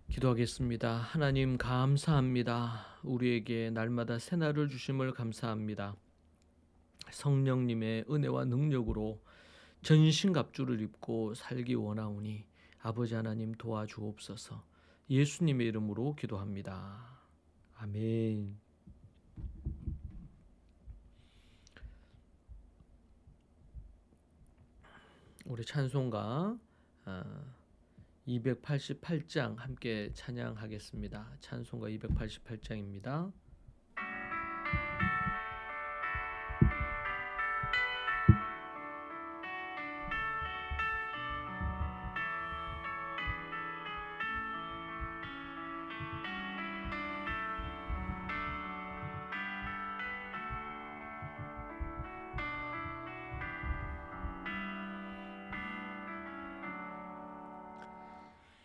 기도하겠습니다. 하나님 감사합니다. 우리에게 날마다 새날을 주심을 감사합니다. 성령님의 은혜와 능력으로 전신갑주를 입고 살기 원하오니 아버지 하나님 도와주옵소서. 예수님의 이름으로 기도합니다. 아멘. 우리 찬송가 288장 함께 찬양하겠습니다. 찬송가 288장입니다.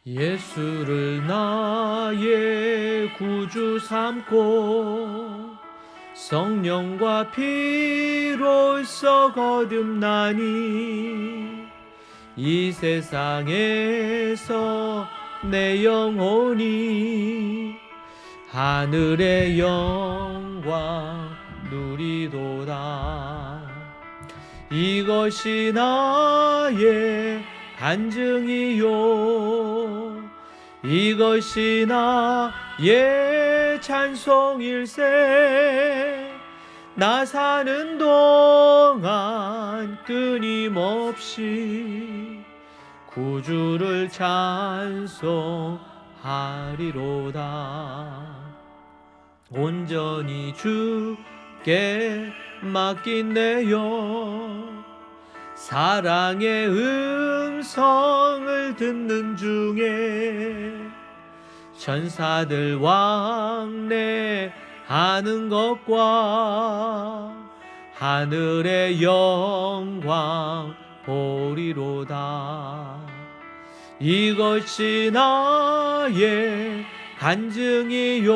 예수를 나의 구주 삼고 성령과 피로써 거듭나니 이 세상에서 내 영혼이 하늘의 영광 누리도다. 이것이 나의 간증이요 이것이 나의 찬송일세. 나 사는 동안 끊임없이 구주를 찬송하리로다. 온전히 주께 맡긴 내 영 사랑의 음성을 듣는 중에 천사들 왕래하는 것과 하늘의 영광 보리로다. 이것이 나의 간증이요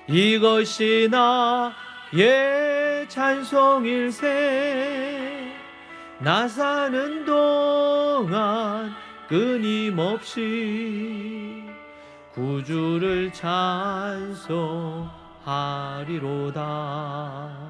이것이 나의 찬송일세. 나 사는 동안 끊임없이 구주를 찬송하리로다.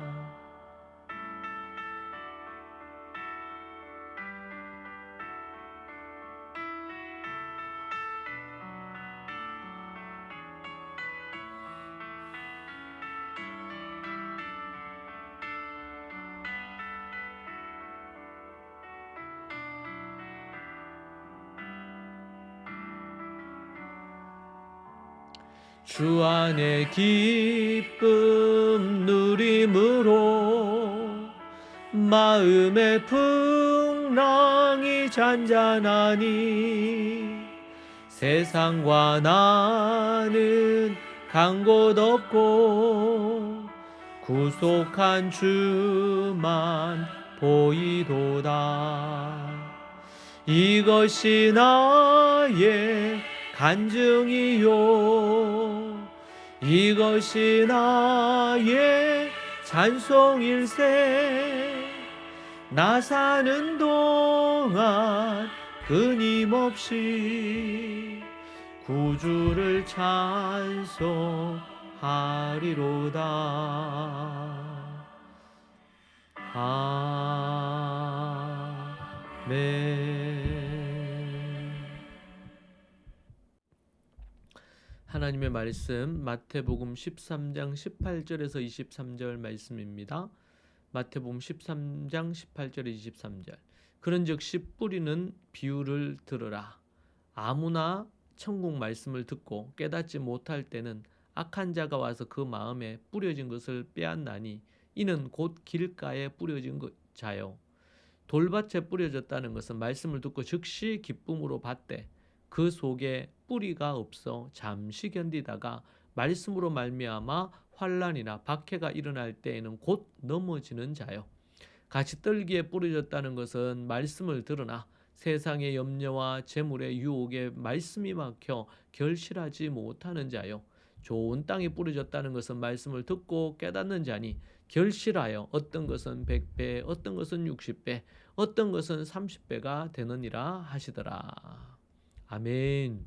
주 안에 기쁨 누림으로 마음의 풍랑이 잔잔하니 세상과 나는 간 곳 없고 구속한 주만 보이도다. 이것이 나의 간증이요 이것이 나의 찬송일세. 나 사는 동안 끊임없이 구주를 찬송하리로다. 아멘. 하나님의 말씀 마태복음 13장 18절에서 23절 말씀입니다. 마태복음 13장 18절 23절. 그런즉 씨 뿌리는 비유를 들으라. 아무나 천국 말씀을 듣고 깨닫지 못할 때는 악한 자가 와서 그 마음에 뿌려진 것을 빼앗나니 이는 곧 길가에 뿌려진 자요. 돌밭에 뿌려졌다는 것은 말씀을 듣고 즉시 기쁨으로 받되 그 속에 뿌리가 없어 잠시 견디다가 말씀으로 말미암아 환난이나 박해가 일어날 때에는 곧 넘어지는 자요. 같이 떨기에 뿌려졌다는 것은 말씀을 들으나 세상의 염려와 재물의 유혹에 말씀이 막혀 결실하지 못하는 자요. 좋은 땅에 뿌려졌다는 것은 말씀을 듣고 깨닫는 자니 결실하여 어떤 것은 100배, 어떤 것은 60배, 어떤 것은 30배가 되느니라 하시더라. 아멘.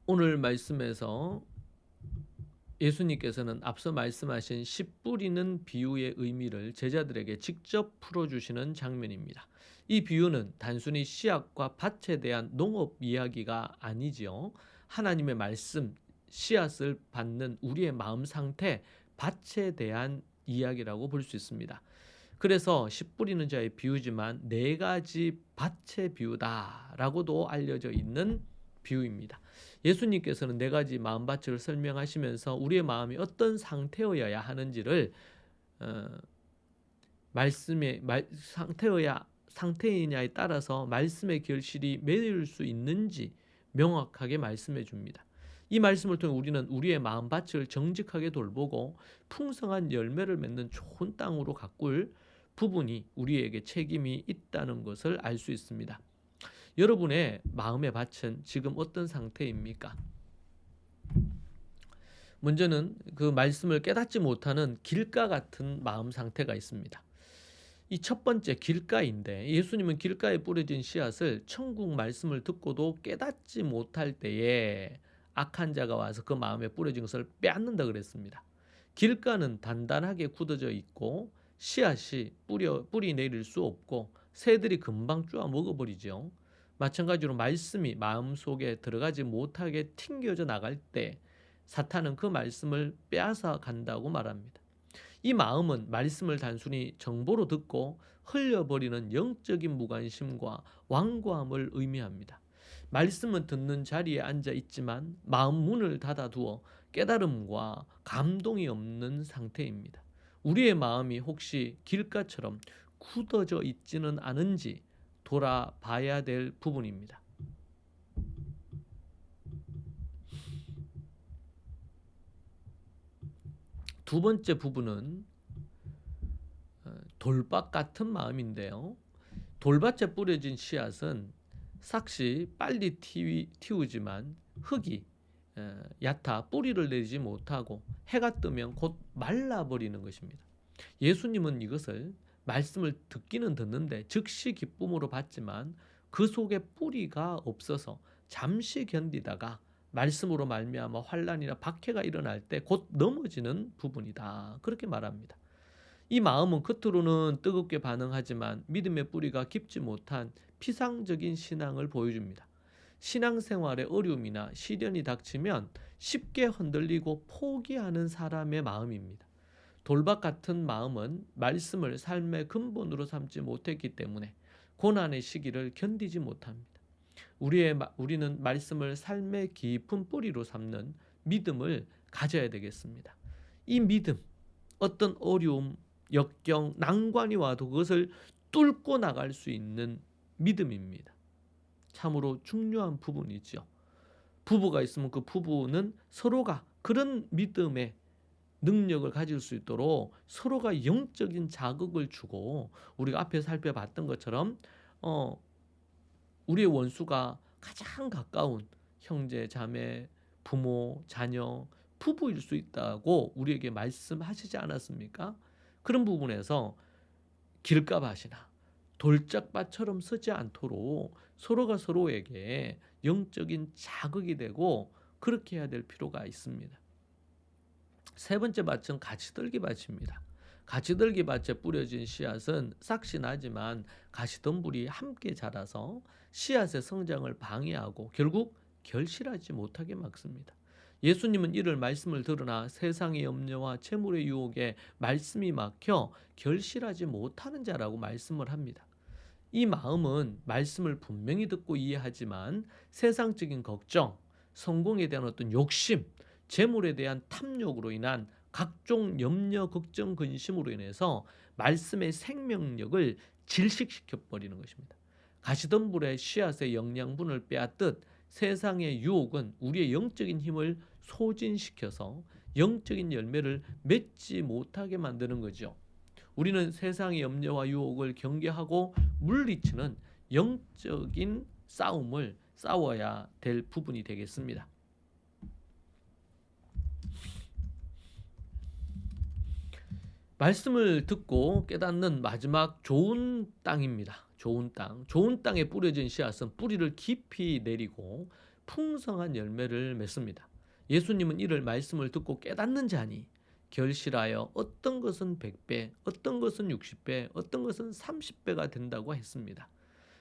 오늘 말씀에서 예수님께서는 앞서 말씀하신 씨 뿌리는 비유의 의미를 제자들에게 직접 풀어주시는 장면입니다. 이 비유는 단순히 씨앗과 밭에 대한 농업 이야기가 아니지요. 하나님의 말씀, 씨앗을 받는 우리의 마음 상태, 밭에 대한 이야기라고 볼 수 있습니다. 그래서 씨 뿌리는 자의 비유지만 네 가지 밭의 비유다라고도 알려져 있는 비유입니다. 예수님께서는 네 가지 마음밭을 설명하시면서 우리의 마음이 어떤 상태여야 하는지를 말씀의 상태이냐에 따라서 말씀의 결실이 맺을 수 있는지 명확하게 말씀해 줍니다. 이 말씀을 통해 우리는 우리의 마음밭을 정직하게 돌보고 풍성한 열매를 맺는 좋은 땅으로 가꿀 부분이 우리에게 책임이 있다는 것을 알 수 있습니다. 여러분의 마음의 밭은 지금 어떤 상태입니까? 먼저는 그 말씀을 깨닫지 못하는 길가 같은 마음 상태가 있습니다. 이 첫 번째 길가인데 예수님은 길가에 뿌려진 씨앗을 천국 말씀을 듣고도 깨닫지 못할 때에 악한 자가 와서 그 마음에 뿌려진 것을 빼앗는다 그랬습니다. 길가는 단단하게 굳어져 있고 씨앗이 뿌리 내릴 수 없고 새들이 금방 쪼아 먹어버리죠. 마찬가지로 말씀이 마음속에 들어가지 못하게 튕겨져 나갈 때 사탄은 그 말씀을 빼앗아 간다고 말합니다. 이 마음은 말씀을 단순히 정보로 듣고 흘려버리는 영적인 무관심과 완고함을 의미합니다. 말씀은 듣는 자리에 앉아 있지만 마음 문을 닫아두어 깨달음과 감동이 없는 상태입니다. 우리의 마음이 혹시 길가처럼 굳어져 있지는 않은지 돌아봐야 될 부분입니다. 두 번째 부분은 돌밭 같은 마음인데요. 돌밭에 뿌려진 씨앗은 싹시 빨리 틔우지만 흙이 얕아 뿌리를 내지 못하고 해가 뜨면 곧 말라버리는 것입니다. 예수님은 이것을 말씀을 듣기는 듣는데 즉시 기쁨으로 받지만 그 속에 뿌리가 없어서 잠시 견디다가 말씀으로 말미암아 환난이나 박해가 일어날 때 곧 넘어지는 부분이다. 그렇게 말합니다. 이 마음은 겉으로는 뜨겁게 반응하지만 믿음의 뿌리가 깊지 못한 피상적인 신앙을 보여줍니다. 신앙생활에 어려움이나 시련이 닥치면 쉽게 흔들리고 포기하는 사람의 마음입니다. 돌밭 같은 마음은 말씀을 삶의 근본으로 삼지 못했기 때문에 고난의 시기를 견디지 못합니다. 우리는 말씀을 삶의 깊은 뿌리로 삼는 믿음을 가져야 되겠습니다. 이 믿음, 어떤 어려움, 역경, 난관이 와도 그것을 뚫고 나갈 수 있는 믿음입니다. 참으로 중요한 부분이죠. 부부가 있으면 그 부부는 서로가 그런 믿음의 능력을 가질 수 있도록 서로가 영적인 자극을 주고 우리가 앞에 살펴봤던 것처럼 우리의 원수가 가장 가까운 형제, 자매, 부모, 자녀, 부부일 수 있다고 우리에게 말씀하시지 않았습니까? 그런 부분에서 길가밭이나 돌짝밭처럼 서지 않도록 서로가 서로에게 영적인 자극이 되고 그렇게 해야 될 필요가 있습니다. 세 번째 밭은 가시떨기 밭입니다. 가시떨기 밭에 뿌려진 씨앗은 싹시 나지만 가시덤불이 함께 자라서 씨앗의 성장을 방해하고 결국 결실하지 못하게 막습니다. 예수님은 이를 말씀을 들으나 세상의 염려와 재물의 유혹에 말씀이 막혀 결실하지 못하는 자라고 말씀을 합니다. 이 마음은 말씀을 분명히 듣고 이해하지만 세상적인 걱정, 성공에 대한 어떤 욕심, 재물에 대한 탐욕으로 인한 각종 염려, 걱정, 근심으로 인해서 말씀의 생명력을 질식시켜 버리는 것입니다. 가시덤불의 씨앗의 영양분을 빼앗듯 세상의 유혹은 우리의 영적인 힘을 소진시켜서 영적인 열매를 맺지 못하게 만드는 거죠. 우리는 세상의 염려와 유혹을 경계하고 물리치는 영적인 싸움을 싸워야 될 부분이 되겠습니다. 말씀을 듣고 깨닫는 마지막 좋은 땅입니다. 좋은 땅. 좋은 땅에 뿌려진 씨앗은 뿌리를 깊이 내리고 풍성한 열매를 맺습니다. 예수님은 이를 말씀을 듣고 깨닫는 자니 결실하여 어떤 것은 100배, 어떤 것은 60배, 어떤 것은 30배가 된다고 했습니다.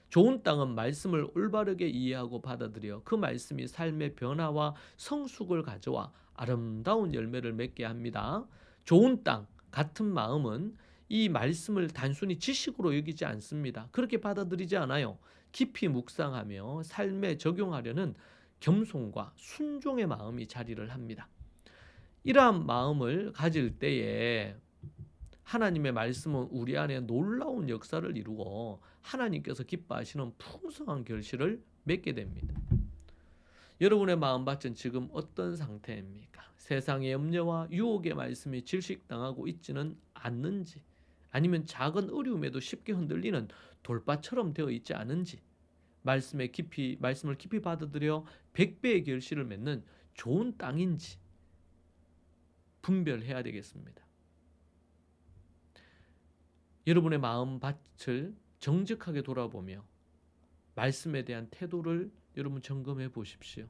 좋은 땅은 말씀을 올바르게 이해하고 받아들여 그 말씀이 삶의 변화와 성숙을 가져와 아름다운 열매를 맺게 합니다. 좋은 땅, 같은 마음은 이 말씀을 단순히 지식으로 여기지 않습니다. 그렇게 받아들이지 않아요. 깊이 묵상하며 삶에 적용하려는 겸손과 순종의 마음이 자리를 합니다. 이러한 마음을 가질 때에 하나님의 말씀은 우리 안에 놀라운 역사를 이루고 하나님께서 기뻐하시는 풍성한 결실을 맺게 됩니다. 여러분의 마음밭은 지금 어떤 상태입니까? 세상의 염려와 유혹의 말씀이 질식당하고 있지는 않는지, 아니면 작은 어려움에도 쉽게 흔들리는 돌밭처럼 되어 있지 않은지, 말씀을 깊이 받아들여 100배의 결실을 맺는 좋은 땅인지 분별해야 되겠습니다. 여러분의 마음밭을 정직하게 돌아보며 말씀에 대한 태도를 여러분 점검해 보십시오.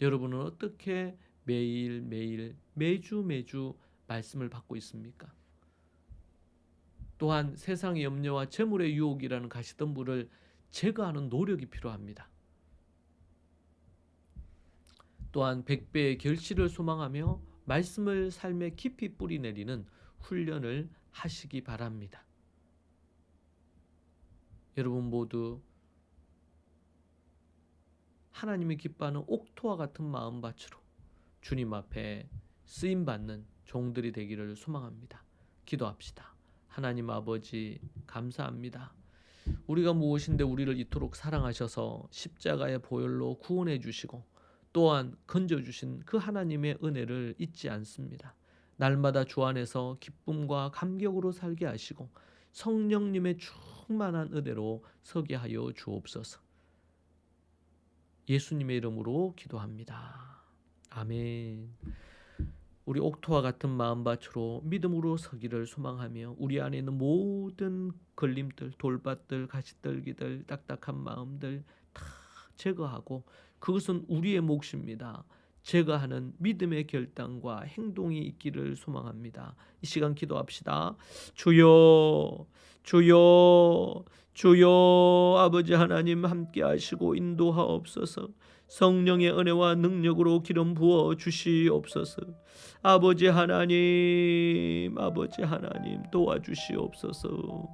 여러분은 어떻게 매일매일 매주 말씀을 받고 있습니까? 또한 세상의 염려와 재물의 유혹이라는 가시덤불을 제거하는 노력이 필요합니다. 또한 100배의 결실을 소망하며 말씀을 삶에 깊이 뿌리내리는 훈련을 하시기 바랍니다. 여러분 모두 하나님이 기뻐하는 옥토와 같은 마음밭으로 주님 앞에 쓰임받는 종들이 되기를 소망합니다. 기도합시다. 하나님 아버지 감사합니다. 우리가 무엇인데 우리를 이토록 사랑하셔서 십자가의 보혈로 구원해 주시고 또한 건져주신 그 하나님의 은혜를 잊지 않습니다. 날마다 주 안에서 기쁨과 감격으로 살게 하시고 성령님의 충만한 은혜로 서게 하여 주옵소서. 예수님의 이름으로 기도합니다. 아멘. 우리 옥토와 같은 마음밭으로 믿음으로 서기를 소망하며 우리 안에 있는 모든 걸림들, 돌밭들, 가시떨기들, 딱딱한 마음들 다 제거하고 그것은 우리의 몫입니다. 제거하는 믿음의 결단과 행동이 있기를 소망합니다. 이 시간 기도합시다. 주여, 주여, 주여, 아버지 하나님 함께 하시고 인도하옵소서. 성령의 은혜와 능력으로 기름 부어 주시옵소서. 아버지 하나님 도와주시옵소서.